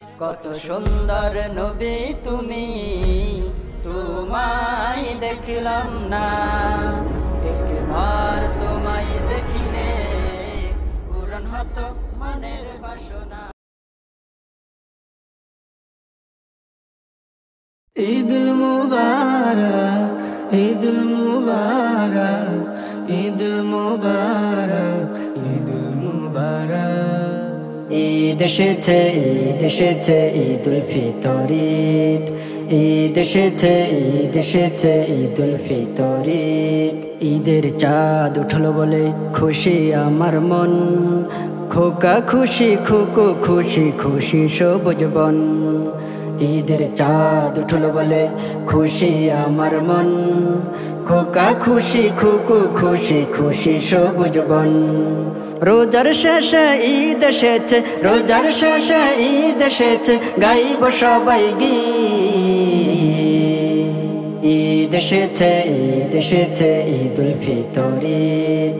কত সুন্দর নবী তুমি, তোমায় দেখলাম না, একবার তোমায় দেখিলে পূরণ হতো মনের বাসনা। ঈদুল মুবারক, ঈদুল মুবারক, ঈদুল মুবারক, ঈদুল মুবারক। ঈদ এসেছে, ঈদ এসেছে, ঈদুল ফিতর ঈদ, ঈদ এসেছে, ঈদ এসেছে, ঈদুল ফিতর ঈদ। ঈদের চাঁদ উঠলো বলে খুশি আমার মন, খোকা খুশি, খোকো খুশি, খুশি সবুজ বন। ঈদের চাঁদ উঠলো বলে খুশি আমার মন, খোকা খুশি, খোকো খুশি, খুশি সবুজ বন। রোজার শেষে ঈদ এসেছে, রোজার শেষে ঈদ এসেছে, গাইব সবাই গীত। ঈদ এসেছে, ঈদ এসেছে, ঈদুল ফিতর ঈদ,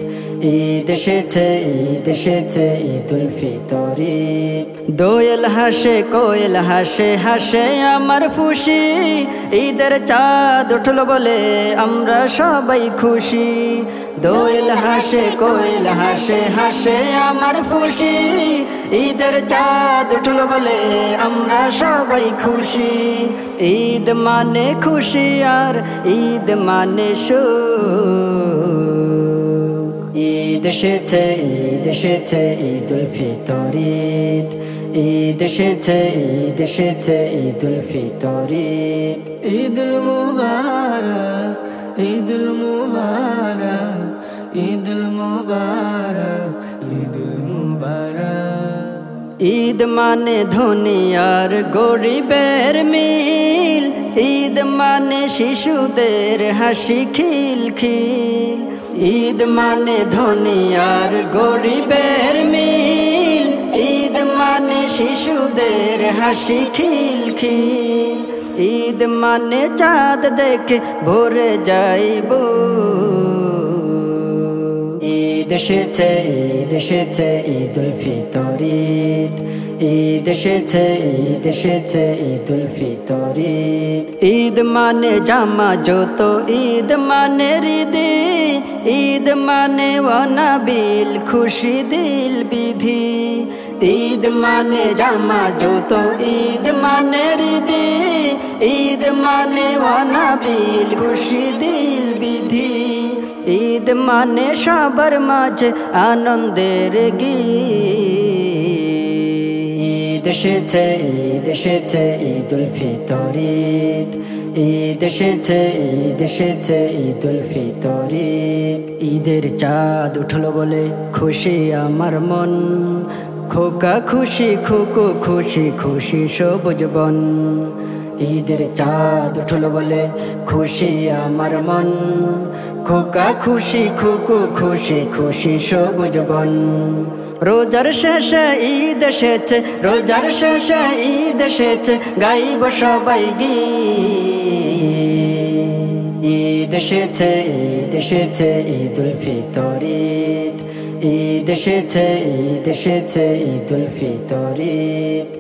ঈদ এসেছে, ঈদ এসেছে, ঈদুল ফিতর ঈদ। দোয়েল হাসে, কোয়েল হাসে, হাসে আমার খুশি, ঈদের চাঁদ উঠলো বলে আমরা সবাই খুশি। দোয়েল হাসে, কোয়েল হাসে, হাসে আমার খুশি, ঈদের চাঁদ উঠলো বলে আমরা সবাই খুশি। ঈদ মানে খুশি আর ঈদ মানে সুখ। ঈদ এসেছে, ঈদ এসেছে, ঈদুল ফিতর ঈদ, ঈদ এসেছে, ঈদ এসেছে, ঈদুল ফিতর ঈদ। ঈদুল মুবারক, ঈদুল মুবারক, ঈদুল মুবারক, ঈদুল মুবারক। ঈদ মানে ধনী আর গরিবের মিল, ঈদ মানে শিশুদের হাসি খিলখিল। ঈদ মানে ধনী আর গরিবের মিল, ঈদ মানে শিশুদের হাসি খিলখিল। ঈদ মানে চাঁদ দেখে ভরে যাইব। ঈদ এসেছে, ঈদ এসেছে, ঈদুল ফিতর ঈদ, ঈদ এসেছে, ঈদ এসেছে, ঈদুল ফিতর ঈদ। ঈদ মানে জামা জুতো, ঈদ মানে হৃদি, ঈদ মানে অনাবিল খুশি দিল বিধি। ঈদ মানে জামা জুতো, ঈদ মানে হৃদি, ঈদ মানে অনাবিল খুশি দিল বিধি। ঈদ মানে সবার মাঝে আনন্দের গীত। ঈদ এসেছে, ঈদ এসেছে, ঈদুল ফিতর ঈদ, ঈদ এসেছে, ঈদ এসেছে, ঈদুল ফিতর ঈদ। ঈদের চাঁদ উঠলো বলে খুশি আমার মন, খোকা খুশি, খোকো খুশি, খুশি সবুজ বন। ঈদের চাঁদ উঠলো বলে খুশি আমার মন, খোকা খুশি, খোকো খুশি, খুশি সবুজ বন। রোজার শেষে ঈদ এসেছে, রোজার শেষে ঈদ এসেছে, গাইব সবাই গীত। ঈদ এসেছে, ঈদ এসেছে, ঈদুল ফিতর ঈদ, ঈদ এসেছে, ঈদ এসেছে, ঈদুল ফিতর ঈদ।